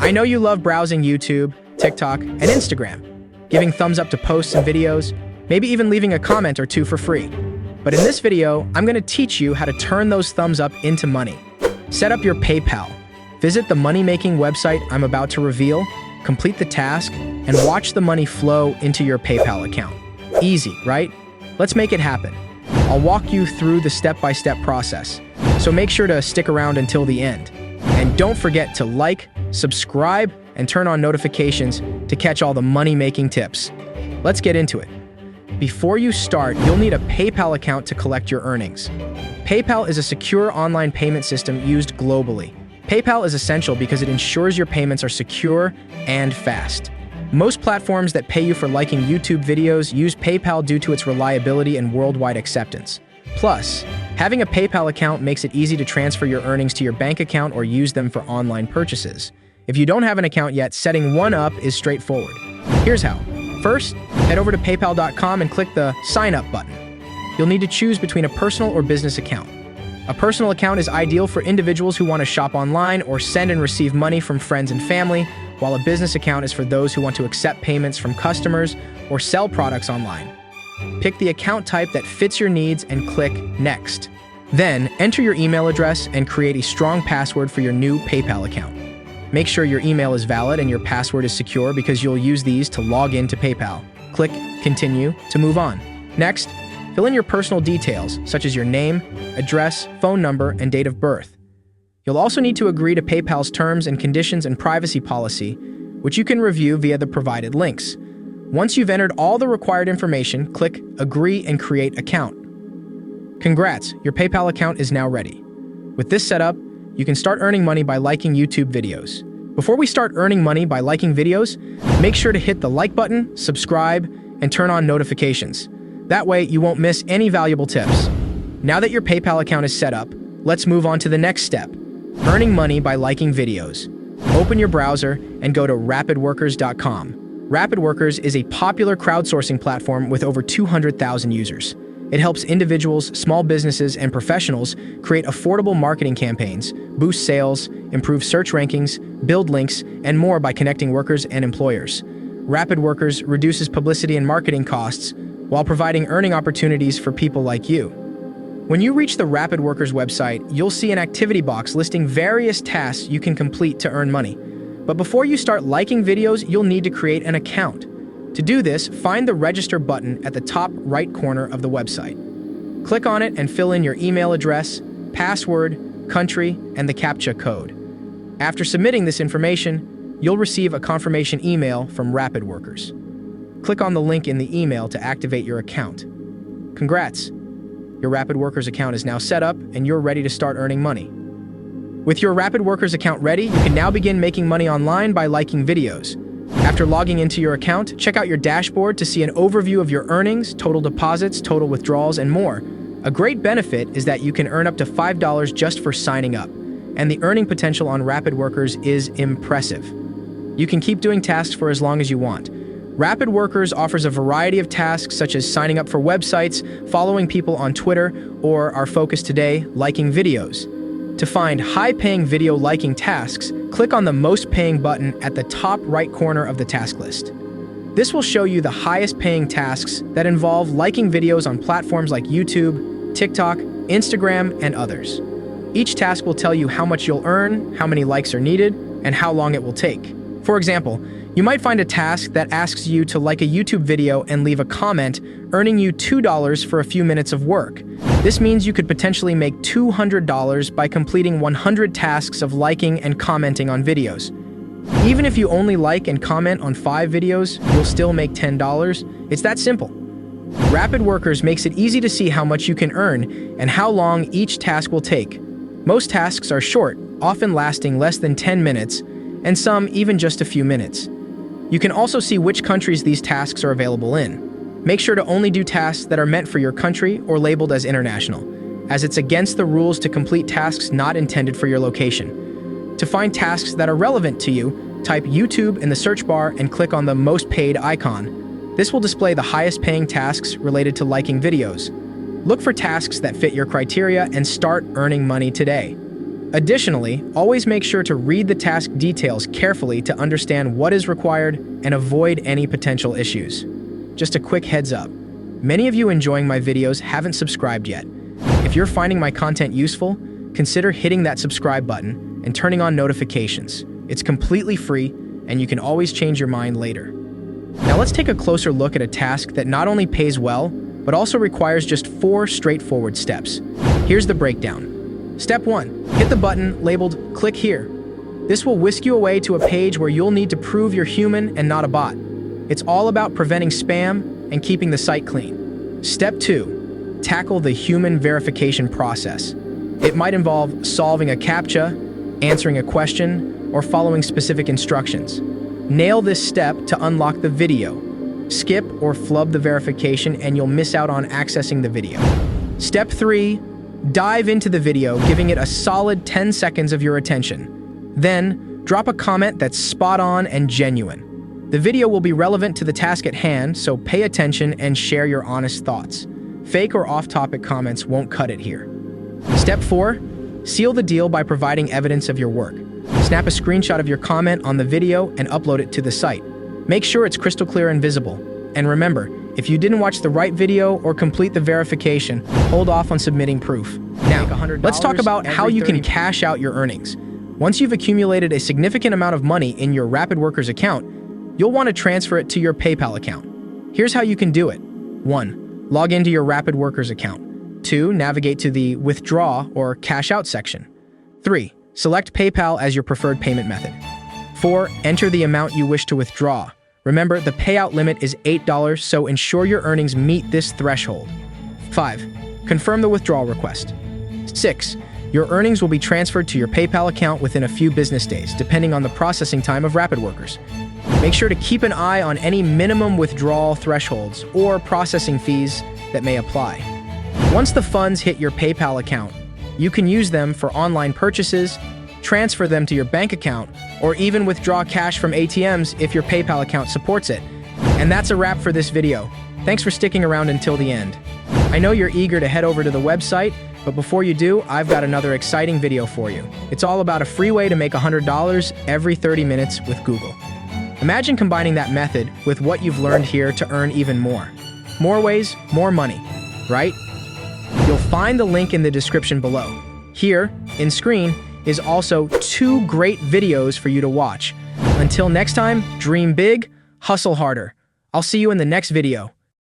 I know you love browsing YouTube, TikTok, and Instagram, giving thumbs up to posts and videos, maybe even leaving a comment or two for free. But in this video, I'm going to teach you how to turn those thumbs up into money. Set up your PayPal. Visit the money-making website I'm about to reveal, complete the task, and watch the money flow into your PayPal account. Easy, right? Let's make it happen. I'll walk you through the step-by-step process, so make sure to stick around until the end. And don't forget to like, subscribe, and turn on notifications to catch all the money-making tips. Let's get into it. Before you start, you'll need a PayPal account to collect your earnings. PayPal is a secure online payment system used globally. PayPal is essential because it ensures your payments are secure and fast. Most platforms that pay you for liking YouTube videos use PayPal due to its reliability and worldwide acceptance. Plus, having a PayPal account makes it easy to transfer your earnings to your bank account or use them for online purchases. If you don't have an account yet, setting one up is straightforward. Here's how. First, head over to paypal.com and click the Sign Up button. You'll need to choose between a personal or business account. A personal account is ideal for individuals who want to shop online or send and receive money from friends and family, while a business account is for those who want to accept payments from customers or sell products online. Pick the account type that fits your needs and click Next. Then, enter your email address and create a strong password for your new PayPal account. Make sure your email is valid and your password is secure because you'll use these to log into PayPal. Click Continue to move on. Next, fill in your personal details, such as your name, address, phone number, and date of birth. You'll also need to agree to PayPal's terms and conditions and privacy policy, which you can review via the provided links. Once you've entered all the required information, click Agree and Create Account. Congrats, your PayPal account is now ready. With this setup, you can start earning money by liking YouTube videos. Before we start earning money by liking videos, make sure to hit the like button, subscribe, and turn on notifications. That way, you won't miss any valuable tips. Now that your PayPal account is set up, let's move on to the next step, earning money by liking videos. Open your browser and go to RapidWorkers.com. RapidWorkers is a popular crowdsourcing platform with over 200,000 users. It helps individuals, small businesses, and professionals create affordable marketing campaigns, boost sales, improve search rankings, build links, and more by connecting workers and employers. RapidWorkers reduces publicity and marketing costs while providing earning opportunities for people like you. When you reach the RapidWorkers website, you'll see an activity box listing various tasks you can complete to earn money. But before you start liking videos, you'll need to create an account. To do this, find the Register button at the top right corner of the website. Click on it and fill in your email address, password, country, and the CAPTCHA code. After submitting this information, you'll receive a confirmation email from RapidWorkers. Click on the link in the email to activate your account. Congrats! Your RapidWorkers account is now set up and you're ready to start earning money. With your RapidWorkers account ready, you can now begin making money online by liking videos. After logging into your account, check out your dashboard to see an overview of your earnings, total deposits, total withdrawals, and more. A great benefit is that you can earn up to $5 just for signing up, and the earning potential on RapidWorkers is impressive. You can keep doing tasks for as long as you want. RapidWorkers offers a variety of tasks such as signing up for websites, following people on Twitter, or our focus today, liking videos. To find high-paying video liking tasks, click on the Most Paying button at the top right corner of the task list. This will show you the highest-paying tasks that involve liking videos on platforms like YouTube, TikTok, Instagram, and others. Each task will tell you how much you'll earn, how many likes are needed, and how long it will take. For example, you might find a task that asks you to like a YouTube video and leave a comment, earning you $2 for a few minutes of work. This means you could potentially make $200 by completing 100 tasks of liking and commenting on videos. Even if you only like and comment on 5 videos, you'll still make $10. It's that simple. RapidWorkers makes it easy to see how much you can earn and how long each task will take. Most tasks are short, often lasting less than 10 minutes, and some even just a few minutes. You can also see which countries these tasks are available in. Make sure to only do tasks that are meant for your country or labeled as international, as it's against the rules to complete tasks not intended for your location. To find tasks that are relevant to you, type YouTube in the search bar and click on the Most Paid icon. This will display the highest paying tasks related to liking videos. Look for tasks that fit your criteria and start earning money today. Additionally, always make sure to read the task details carefully to understand what is required and avoid any potential issues. Just a quick heads up. Many of you enjoying my videos haven't subscribed yet. If you're finding my content useful, consider hitting that subscribe button and turning on notifications. It's completely free, and you can always change your mind later. Now let's take a closer look at a task that not only pays well, but also requires just 4 straightforward steps. Here's the breakdown. Step 1. Hit the button labeled "Click Here." This will whisk you away to a page where you'll need to prove you're human and not a bot. It's all about preventing spam and keeping the site clean. Step 2. Tackle the human verification process. It might involve solving a CAPTCHA, answering a question, or following specific instructions. Nail this step to unlock the video. Skip or flub the verification and you'll miss out on accessing the video. Step 3. Dive into the video, giving it a solid 10 seconds of your attention. Then, drop a comment that's spot on and genuine. The video will be relevant to the task at hand, so pay attention and share your honest thoughts. Fake or off-topic comments won't cut it here. Step 4. Seal the deal by providing evidence of your work. Snap a screenshot of your comment on the video and upload it to the site. Make sure it's crystal clear and visible. And remember, if you didn't watch the right video or complete the verification, hold off on submitting proof. Now, let's talk about how you can cash out your earnings. Once you've accumulated a significant amount of money in your RapidWorkers account, you'll want to transfer it to your PayPal account. Here's how you can do it. 1. Log into your RapidWorkers account. 2. Navigate to the Withdraw or Cash Out section. 3. Select PayPal as your preferred payment method. 4. Enter the amount you wish to withdraw. Remember, the payout limit is $8, so ensure your earnings meet this threshold. 5. Confirm the withdrawal request. 6. Your earnings will be transferred to your PayPal account within a few business days, depending on the processing time of RapidWorkers. Make sure to keep an eye on any minimum withdrawal thresholds or processing fees that may apply. Once the funds hit your PayPal account, you can use them for online purchases, transfer them to your bank account, or even withdraw cash from ATMs if your PayPal account supports it. And that's a wrap for this video. Thanks for sticking around until the end. I know you're eager to head over to the website, but before you do, I've got another exciting video for you. It's all about a free way to make $100 every 30 minutes with Google. Imagine combining that method with what you've learned here to earn even more. More ways, more money, right? You'll find the link in the description below. Here, in screen, is also 2 great videos for you to watch. Until next time, dream big, hustle harder. I'll see you in the next video.